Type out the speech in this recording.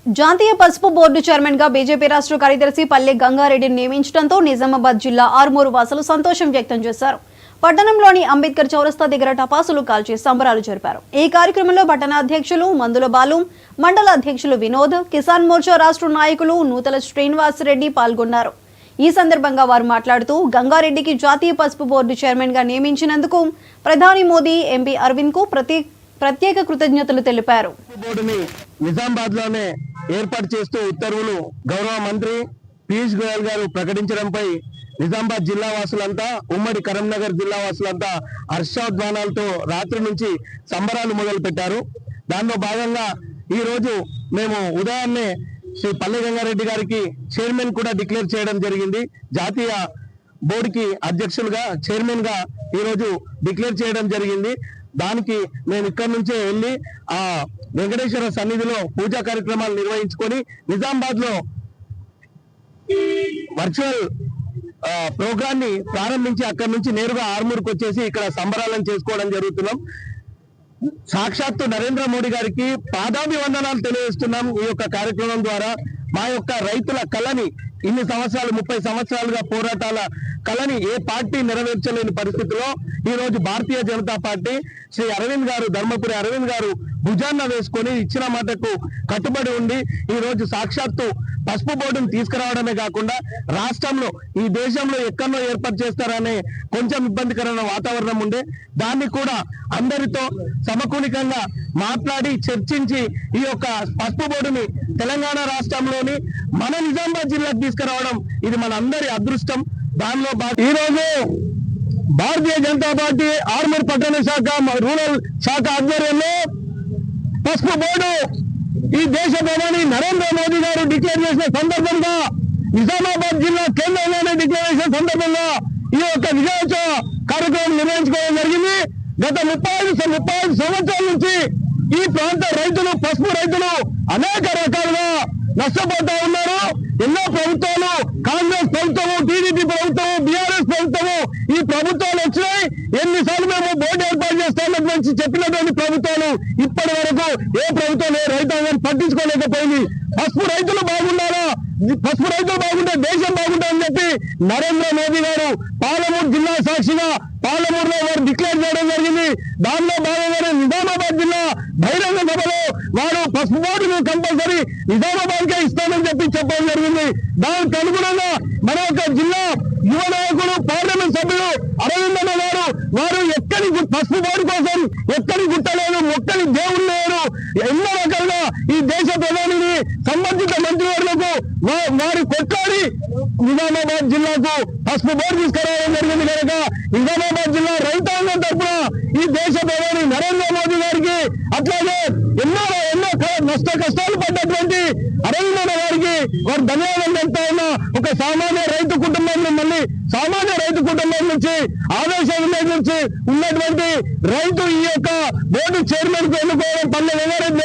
జాతీయ పసుపు board chairman గా బీజేపీ రాష్ట్ర కార్యదర్శి పల్లె గంగారెడ్డిని నియమించడంతో నిజామాబాద్ జిల్లా ఆర్మూరు వాసులు సంతోషం వ్యక్తం చేశారు. పట్టణంలోని అంబేద్కర్ చౌరస్తా దగ్గర టపాసులు కాల్చి సంబరాలు జరిపారు. ఈ కార్యక్రమంలో పట్టణ అధ్యక్షులు మందుల బాలు, మండల అధ్యక్షులు వినోద్, కిసాన్ మోర్చా రాష్ట్ర నాయకులు నూతల శ్రీనివాసరెడ్డి పాల్గొన్నారు. ఈ సందర్భంగా వారు మాట్లాడుతూ గంగారెడ్డికి జాతీయ పసుపు బోర్డు చైర్మన్ గా నియమించినందుకు ప్రధాని మోదీ, ఎంపీ అరవింద్ కు ప్రత్యేక కృతజ్ఞతలు తెలిపారు. నిజామాబాద్ లోనే ఏర్పాటు చేస్తూ ఉత్తర్వులు గౌరవ మంత్రి పీయూష్ గోయల్ గారు ప్రకటించడంపై నిజామాబాద్ జిల్లా వాసులంతా, ఉమ్మడి కరీంనగర్ జిల్లా వాసులంతా హర్షోద్వానాలతో రాత్రి నుంచి సంబరాలు మొదలు పెట్టారు. దానిలో భాగంగా ఈ రోజు మేము ఉదయాన్నే శ్రీ పల్లె గంగారెడ్డి గారికి చైర్మన్ కూడా డిక్లేర్ చేయడం జరిగింది. జాతీయ బోర్డుకి అధ్యక్షులుగా, చైర్మన్ గా ఈ రోజు డిక్లేర్ చేయడం జరిగింది. దానికి మేము ఇక్కడి నుంచే వెళ్ళి ఆ వెంకటేశ్వర సన్నిధిలో పూజా కార్యక్రమాలు నిర్వహించుకొని నిజామాబాద్ లో వర్చువల్ ప్రోగ్రామ్ ని ప్రారంభించి అక్కడి నుంచి నేరుగా ఆర్మూర్కి వచ్చేసి ఇక్కడ సంబరాలను చేసుకోవడం జరుగుతున్నాం. సాక్షాత్తు నరేంద్ర మోడీ గారికి పాదాభివందనాలు తెలియజేస్తున్నాం. ఈ యొక్క కార్యక్రమం ద్వారా మా యొక్క రైతుల కళని, ఇన్ని సంవత్సరాలు 30 సంవత్సరాలుగా పోరాటాల కళని ఏ పార్టీ నెరవేర్చలేని పరిస్థితిలో ఈ రోజు భారతీయ జనతా పార్టీ శ్రీ అరవింద్ గారు, ధర్మపురి అరవింద్ గారు భుజాన్న వేసుకొని ఇచ్చిన మాటకు కట్టుబడి ఉండి ఈ రోజు సాక్షాత్తు పసుపు బోర్డును తీసుకురావడమే కాకుండా రాష్ట్రంలో, ఈ దేశంలో ఎక్కడో ఏర్పాటు చేస్తారనే కొంచెం ఇబ్బందికరమైన వాతావరణం ఉండే, దాన్ని కూడా అందరితో సమకూలికంగా మాట్లాడి చర్చించి ఈ యొక్క పసుపు బోర్డుని తెలంగాణ రాష్ట్రంలోని మన నిజామాబాద్ జిల్లాకు తీసుకురావడం ఇది మన అందరి అదృష్టం. దానిలో ఈ రోజు భారతీయ జనతా పార్టీ ఆర్మూర్ పట్టణ శాఖ, రూరల్ శాఖ ఆధ్వర్యంలో పసుపు బోర్డు ఈ దేశ ప్రధాని నరేంద్ర మోదీ గారు డిక్లేర్ చేసిన సందర్భంగా, నిజామాబాద్ జిల్లా కేంద్రంలోనే డిక్లేర్ చేసిన సందర్భంగా ఈ యొక్క విజయోత్సవ కార్యక్రమం నిర్వహించుకోవడం జరిగింది. గత 35 సంవత్సరాల నుంచి ఈ ప్రాంత రైతులు, పసుపు రైతులు అనేక రకాలుగా నష్టపోతా ఉన్నారు. ఎన్నో ప్రభుత్వాలు, కాంగ్రెస్ ప్రభుత్వము, టీడీపీ ప్రభుత్వము, బీఆర్ఎస్ ప్రభుత్వము, ఈ ప్రభుత్వాలు వచ్చినాయి. ఎన్నిసార్లు మేము బోర్డు ఏర్పాటు చేస్తామని చెప్పినటువంటి ప్రభుత్వాలు ఇప్పటి వరకు ఏ ప్రభుత్వం రైతాంగాన్ని పట్టించుకోలేకపోయింది. పసుపు రైతులు బాగుండాలా, పసుపు రైతులు బాగుంటే దేశం బాగుంటుందని చెప్పి నరేంద్ర మోదీ గారు పాలమూరు జిల్లా సాక్షిగా పాలమూరులో వారు డిక్లేర్ చేయడం జరిగింది. దానిలో భాగంగానే నిజామాబాద్ జిల్లా బహిరంగ సభలో వారు పసుపు బోర్డును కంపల్సరీ నిజామాబాద్ కే ఇస్తామని చెప్పడం జరిగింది. దానికి అనుగుణంగా మన యొక్క జిల్లా యువ నాయకుడు, పార్లమెంట్ సభ్యులు అరవింద్ అన్న గారు వారు ఎక్కడి పసుపు బోర్డు కోసం ఎక్కడి గుట్టలేదు, మొక్కని దేవుళ్ళు లేరు, ఎన్నో రకాలుగా ఈ దేశ ప్రధానిని సంబంధిత మంత్రివర్లకు వారి కొట్లాడి నిజామాబాద్ జిల్లాకు పసుపు బోర్డు తీసుకురావడం జరిగింది. కనుక నిజామాబాద్ జిల్లా రైతాంగం తరఫున ఈ దేశ ప్రధాని నరేంద్ర మోదీ గారికి, అట్లాగే ఎన్నో కష్టాలు పడ్డటువంటి అరవింద్ గారికి వారు ధన్యవాదాలు చెప్తా ఉన్నా. ఒక సామాన్య రైతు కుటుంబం నుంచి ఆవేశాల నుంచి ఉన్నటువంటి రైతు ఈ యొక్క బోర్డు చైర్మన్ కు ఎన్నుకోవడం, పల్లె గంగారెడ్డి